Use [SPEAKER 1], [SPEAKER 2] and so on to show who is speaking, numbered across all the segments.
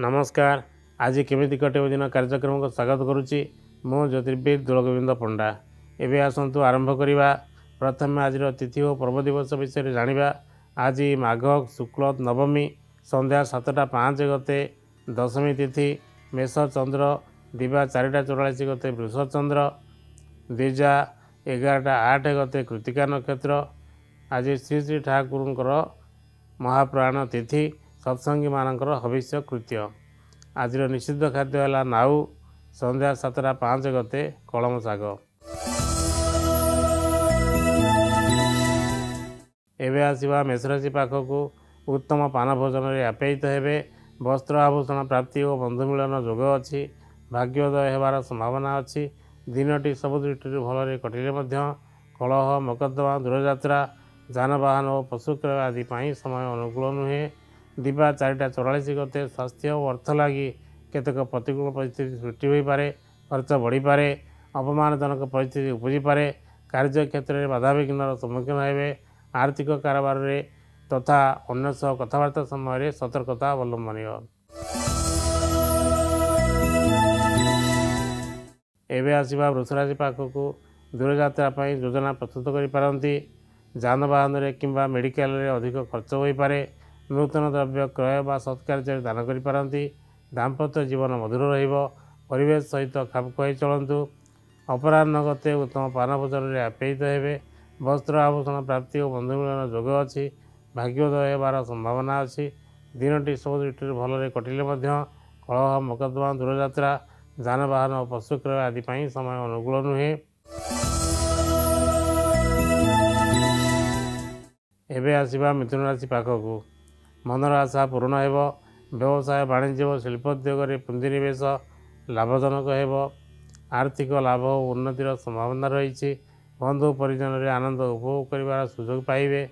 [SPEAKER 1] नमस्कार। आज केमिति कटे दिन कार्यक्रम को स्वागत करुच्ची। मो ज्योतिर्विद दुलगोविंद पंडा। एवं आसतु आरंभ करवा। प्रथम आज तिथि और पर्व दिवस विषय जाना। आज माघ शुक्ल नवमी संध्या 7:05 गते दशमी तिथि मेष चंद्र दिवा 4:44 गते वृष चंद्र द्विजा 11:08 गते कृतिका नक्षत्र। आज श्री श्री ठाकुर महाप्राण तिथि सत्संगी मानकर हविष्य कृत्य। आज निषिद्ध खाद्य है नाउ संध्या 7:05 गते कलम शाग। एवं आसवा मेषराशि पाखक उत्तम पान भोजन में आप्यायित हेबे। वस्त्र आभूषण प्राप्ति और बंधु मिलन जोग अच्छी। भाग्योदय होबार संभावना अच्छी। दिनटी सब दृष्टि भल कटिले कलह मकद्दमा दूरयात्रा जानवाहन और पशु क्रय आदि समय अनुकूल नुहे। दिवा 4:44 गते स्वास्थ्य और अर्थ लगी केतक प्रतिकूल परिस्थिति सृष्टि हो पारे। खर्च बढ़ी पारे। अपमानजनक परिस्थिति उपजी पारे। कार्य क्षेत्र में बाधाविघ्न सम्मुखीन होबे। आर्थिक कारोबार तथा अन्य सह कथबार्ता समय सतर्कता अवलंबनीय। एवं आसवा वृषराशि पाखक दूरयात्रा योजना प्रस्तुत करिपारंती। जानवाहन किंबा मेडिकल अधिक खर्च हो पारे। नूतन द्रव्य क्रय व सत्कार्य दान करिपारंती। दाम्पत्य जीवन मधुर रहिबो। परिवेश सहित खाप खुआई चलतु। अपराह्न गते उत्तम पान भोजन में आप्यायित हेबे। वस्त्र आभूषण प्राप्ति और बंधु मिलन जोग अच्छी। भाग्योदय होबार संभावना अच्छी। दिनटी सब दृष्टि भल कटिले कलह मकद्दमा दूरयात्रा जानवाहन और पशु क्रय आदि समय अनुकूल नुहे। एवं आसवा मिथुन राशि पाखक मनर आशा पूर्ण हो। व्यवसाय वाणिज्य और शिल्पोद्योग पुंजीनिवेश लाभजनक हो। आर्थिक लाभ और उन्नतिर संभावना रही। बंधु परिजन में आनंद उपभोग कर सुजोग पाइबे।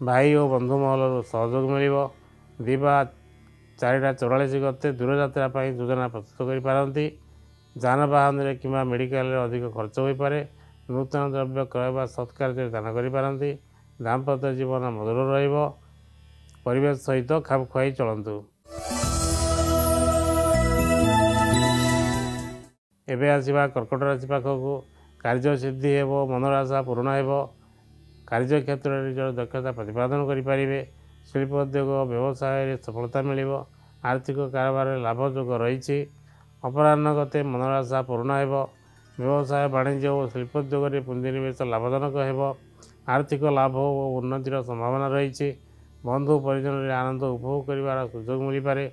[SPEAKER 1] भाई और बंधु महल सहयोग मिल। दिवा 4:44 गते दूरयात्रा योजना प्रस्तुत करिपारंती। जानवाहन किंबा मेडिकल अधिक खर्च हो पारे। नूतन द्रव्य क्रय व सत्कार्य दान करिपारंती। दाम्पत्य जीवन मधुर रहिबो। परिवेश सहित खाप खुआई चलतु। एवं आसवा कर्कट राशि पाखक कार्य सिद्धि हेबो। मनर आशा पूर्ण हो। कार्य क्षेत्र में निजर दक्षता प्रतिपादन करें। शिल्पोद्योग व्यवसाय सफलता मिल। आर्थिक कारोबार लाभ जोग रही। अपराह्न गते मनर आशा पूर्ण हो। व्यवसाय वाणिज्य और शिल्पोद्योग पुंजीनिवेश लाभजनक हो। आर्थिक लाभ और उन्नतिर संभावना रही। बंधु परिजन में आनंद उपभोग कर सुजोग मिल पारे।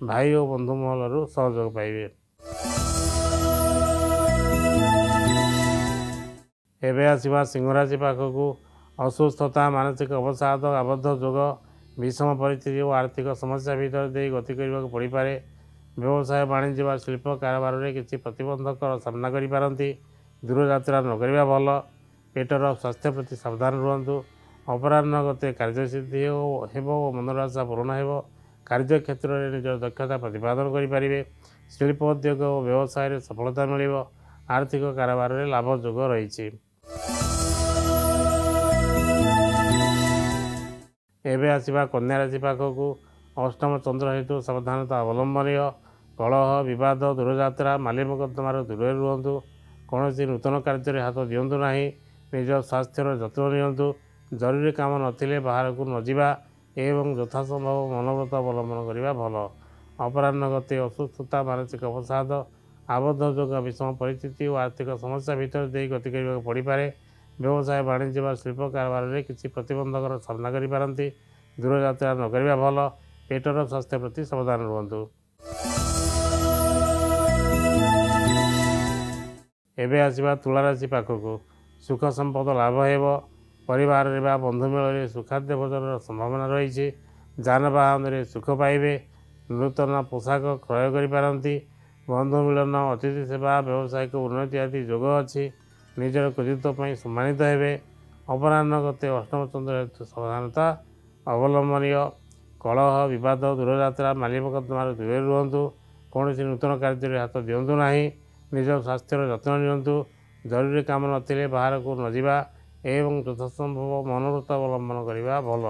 [SPEAKER 1] भाई और बंधु महल सहयोग पाइबे। एवं आसवा सिंहराशि पाखक असुस्थता मानसिक अवसाद आबद्ध जोग विषम परिस्थिति और आर्थिक समस्या भीतर दे गति करने पड़ पारे। व्यवसाय वाणिज्य व शिल्प कारोबार में किसी प्रतिबंधक सामना करिपारंती। दूरयात्रा न करिबा भल। पेटर स्वास्थ्य प्रति सावधान रुहतु। अपराह्न गते कार्य सिद्धि हेबो और मनर आशा पूर्ण हो। कार्य क्षेत्र में निजर दक्षता प्रतिपादन करें। शिल्पोद्योग और व्यवसाय सफलता मिल। आर्थिक कारोबार में लाभ जोग रही। एवं आसवा कन्या राशि पाखक अष्टम चंद्र हेतु सावधानता अवलंबनीय। कलह विवाद दूरयात्रा माली मकद्दमार दूर रुहतु। कौन नूतन कार्य हाथ दिंतु ना। निज स्वास्थ्यर जत्न नियंतु। जरूरी काम नथिले बाहर को न जावा एवं यथासंभव मनोव्रत अवलंबन करने भल। अपराह्न गते असुस्थता मानसिक अवसाद आबद्ध जोग विषम परिस्थिति और आर्थिक समस्या भीतर दे गति करने पड़ पारे। व्यवसाय वाणिज्य व शिल्प कारोबार में किसी प्रतिबंधक सामना करिपारंती। दूरयात्रा न करिबा भल। पेटर स्वास्थ्य प्रति सावधान रुहतु। एवं आसवा तुला राशि पाखक सुख संपद लाभ हो। परिवार में बंधु मेल सुखाद्य भोजन संभावना रही। जानवाहन सुख पाइबे। नूतन पोशाक क्रय करिपारंती। बंधु मिलन अतिथि सेवा व्यावसायिक उन्नति आदि जोग अच्छी। निजर कृतित्व सम्मानित हेबे। अपराह्न गते अष्टम चंद्र हेतु सावधानता अवलंबनीय। कलह विवाद दूरयात्रा माली मकद्दमार दूर रुहतु। कौन नूतन कार्य हाथ दिंतु ना। निज स्वास्थ्यर जत्न नियंतु। जरूरी काम नथिले बाहर को न जावा एवं यथासंभव मनोव्रत अवलंबन करने भल।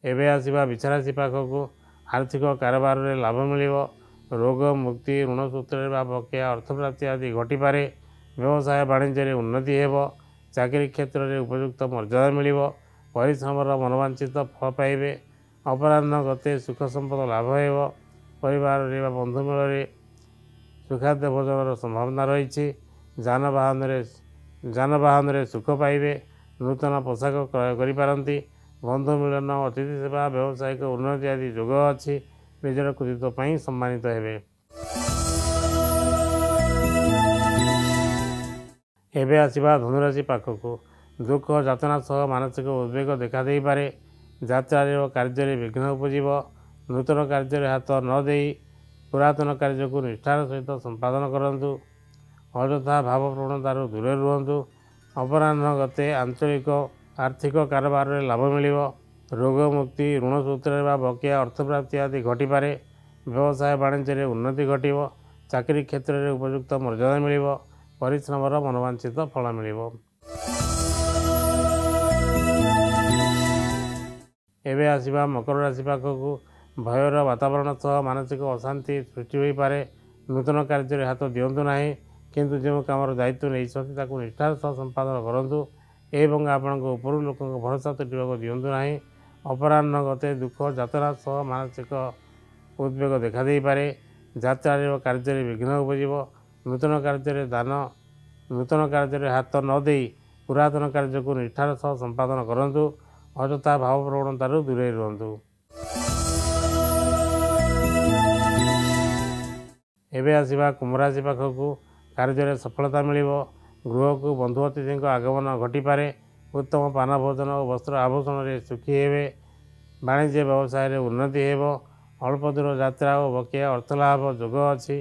[SPEAKER 1] ଏବେ ଆସିବା ବିଛାରାଶି ପାଖକୁ ଆର୍ଥିକ କାରବାରରେ ଲାଭ ମିଳିବ। ରୋଗ ମୁକ୍ତି, ଋଣ ସୂତ୍ରରେ ବା ବକେୟା ଅର୍ଥପ୍ରାପ୍ତି ଆଦି ଘଟିପାରେ। ବ୍ୟବସାୟ ବାଣିଜ୍ୟରେ ଉନ୍ନତି ହେବ। ଚାକିରି କ୍ଷେତ୍ରରେ ଉପଯୁକ୍ତ ମର୍ଯ୍ୟାଦା ମିଳିବ। ପରିଶ୍ରମର ମନୋବାଞ୍ଛିତ ଫଳ ପାଇବେ। ଅପରାହ୍ନ ଗତେ ସୁଖ ସମ୍ପଦ ଲାଭ ହେବ। ପରିବାରରେ ବା ବନ୍ଧୁ ମେଳରେ ସୁଖାଦ୍ୟ ଭୋଜନର ସମ୍ଭାବନା ରହିଛି। ଯାନବାହନରେ ସୁଖ ପାଇବେ। ନୂତନ ପୋଷାକ କ୍ରୟ କରିପାରନ୍ତି। ବନ୍ଧୁ ମିଳନ, ଅତିଥି ସେବା, ବ୍ୟବସାୟିକ ଉନ୍ନତି ଆଦି ଯୋଗ ଅଛି। ନିଜର କୃତିତ୍ୱ ପାଇଁ ସମ୍ମାନିତ ହେବେ। ଏବେ ଆସିବା ଧନୁରାଶି ପାଖକୁ। ଦୁଃଖ ଯାତନା ସହ ମାନସିକ ଉଦ୍ବେଗ ଦେଖାଦେଇପାରେ। ଯାତ୍ରାରେ ଓ କାର୍ଯ୍ୟରେ ବିଘ୍ନ ଉପୁଜିବ। ନୂତନ କାର୍ଯ୍ୟରେ ହାତ ନ ଦେଇ ପୁରାତନ କାର୍ଯ୍ୟକୁ ନିଷ୍ଠାର ସହିତ ସମ୍ପାଦନ କରନ୍ତୁ। ଅଯଥା ଭାବପ୍ରବଣତାରୁ ଦୂରରେ ରୁହନ୍ତୁ। ଅପରାହ୍ନ ଗତେ ଆର୍ଥିକ କାରବାରରେ ଲାଭ ମିଳିବ। ରୋଗ ମୁକ୍ତି, ଋଣ ସୂତ୍ରରେ ବା ବକେୟା ଅର୍ଥପ୍ରାପ୍ତି ଆଦି ଘଟିପାରେ। ବ୍ୟବସାୟ ବାଣିଜ୍ୟରେ ଉନ୍ନତି ଘଟିବ। ଚାକିରି କ୍ଷେତ୍ରରେ ଉପଯୁକ୍ତ ମର୍ଯ୍ୟାଦା ମିଳିବ। ପରିଶ୍ରମର ମନୋବାଞ୍ଛିତ ଫଳ ମିଳିବ। ଏବେ ଆସିବା ମକର ରାଶି ପାଖକୁ। ଭୟର ବାତାବରଣ ସହ ମାନସିକ ଅଶାନ୍ତି ସୃଷ୍ଟି ହୋଇପାରେ। ନୂତନ କାର୍ଯ୍ୟରେ ହାତ ଦିଅନ୍ତୁ ନାହିଁ, କିନ୍ତୁ ଯେଉଁ କାମର ଦାୟିତ୍ୱ ନେଇଛନ୍ତି ତାକୁ ନିଷ୍ଠାର ସହ ସମ୍ପାଦନ କରନ୍ତୁ ଏବଂ ଆପଣଙ୍କ ଉପରୁ ଲୋକଙ୍କ ଭରସା ତୁଟିବାକୁ ଦିଅନ୍ତୁ ନାହିଁ। ଅପରାହ୍ନ ଗତେ ଦୁଃଖ ଯାତନା ସହ ମାନସିକ ଉଦ୍ବେଗ ଦେଖାଦେଇପାରେ। ଯାତ୍ରାରେ ଓ କାର୍ଯ୍ୟରେ ବିଘ୍ନ ଉପୁଜିବ। ନୂତନ କାର୍ଯ୍ୟରେ ହାତ ନ ଦେଇ ପୁରାତନ କାର୍ଯ୍ୟକୁ ନିଷ୍ଠାର ସହ ସମ୍ପାଦନ କରନ୍ତୁ। ଅଯଥା ଭାବପ୍ରବଣତାରୁ ଦୂରେଇ ରୁହନ୍ତୁ। ଏବେ ଆସିବା କୁମ୍ଭ ରାଶି ପାଖକୁ। କାର୍ଯ୍ୟରେ ସଫଳତା ମିଳିବ। ଗୃହକୁ ବନ୍ଧୁ ଅତିଥିଙ୍କ ଆଗମନ ଘଟିପାରେ। ଉତ୍ତମ ପାନ ଭୋଜନ ଓ ବସ୍ତ୍ର ଆଭୂଷଣରେ ସୁଖୀ ହେବେ। ବାଣିଜ୍ୟ ବ୍ୟବସାୟରେ ଉନ୍ନତି ହେବ। ଅଳ୍ପ ଦୂର ଯାତ୍ରା ଓ ବକେୟା ଅର୍ଥଲାଭ ଯୋଗ ଅଛି।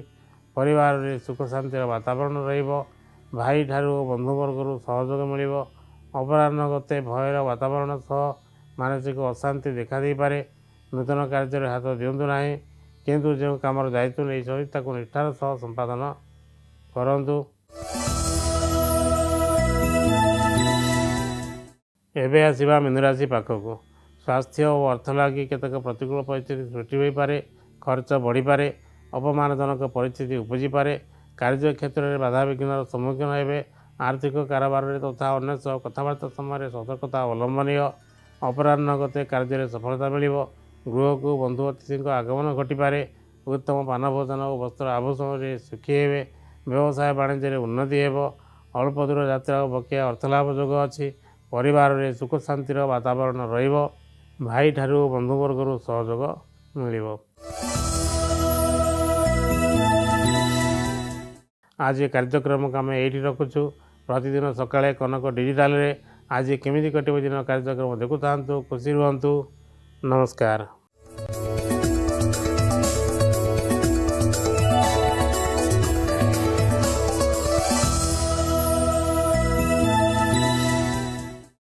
[SPEAKER 1] ପରିବାରରେ ସୁଖ ଶାନ୍ତିର ବାତାବରଣ ରହିବ। ଭାଇଠାରୁ ଓ ବନ୍ଧୁବର୍ଗରୁ ସହଯୋଗ ମିଳିବ। ଅପରାହ୍ନ ଗତେ ଭୟର ବାତାବରଣ ସହ ମାନସିକ ଅଶାନ୍ତି ଦେଖାଦେଇପାରେ। ନୂତନ କାର୍ଯ୍ୟରେ ହାତ ଦିଅନ୍ତୁ ନାହିଁ, କିନ୍ତୁ ଯେଉଁ କାମର ଦାୟିତ୍ୱ ନେଇଛନ୍ତି ତାକୁ ନିଷ୍ଠାର ସହ ସମ୍ପାଦନ କରନ୍ତୁ। ଏବେ ଆସିବା ମୀନରାଶି ପାଖକୁ। ସ୍ୱାସ୍ଥ୍ୟ ଓ ଅର୍ଥ ଲାଗି କେତେକ ପ୍ରତିକୂଳ ପରିସ୍ଥିତି ସୃଷ୍ଟି ହୋଇପାରେ। ଖର୍ଚ୍ଚ ବଢ଼ିପାରେ। ଅପମାନଜନକ ପରିସ୍ଥିତି ଉପୁଜିପାରେ। କାର୍ଯ୍ୟକ୍ଷେତ୍ରରେ ବାଧାବିଘ୍ନର ସମ୍ମୁଖୀନ ହେବେ। ଆର୍ଥିକ କାରବାରରେ ତଥା ଅନ୍ୟ ସହ କଥାବାର୍ତ୍ତା ସମୟରେ ସତର୍କତା ଅବଲମ୍ବନୀୟ। ଅପରାହ୍ନ ଗତେ କାର୍ଯ୍ୟରେ ସଫଳତା ମିଳିବ। ଗୃହକୁ ବନ୍ଧୁ ଅତିଥିଙ୍କ ଆଗମନ ଘଟିପାରେ। ଉତ୍ତମ ପାନ ଭୋଜନ ଓ ବସ୍ତ୍ର ଆଭୂଷଣରେ ସୁଖୀ ହେବେ। ବ୍ୟବସାୟ ବାଣିଜ୍ୟରେ ଉନ୍ନତି ହେବ। ଅଳ୍ପ ଦୂର ଯାତ୍ରା ଓ ବକେୟା ଅର୍ଥଲାଭ ଯୋଗ ଅଛି। ପରିବାରରେ ସୁଖ ଶାନ୍ତିର ବାତାବରଣ ରହିବ। ଭାଇଠାରୁ ଓ ବନ୍ଧୁବର୍ଗରୁ ସହଯୋଗ ମିଳିବ। ଆଜି କାର୍ଯ୍ୟକ୍ରମକୁ ଆମେ ଏଇଠି ରଖୁଛୁ। ପ୍ରତିଦିନ ସକାଳେ କନକ ଡିଜିଟାଲରେ ଆଜି କେମିତି କଟିବ ଦିନ କାର୍ଯ୍ୟକ୍ରମ ଦେଖୁଥାନ୍ତୁ। ଖୁସି ରୁହନ୍ତୁ। ନମସ୍କାର।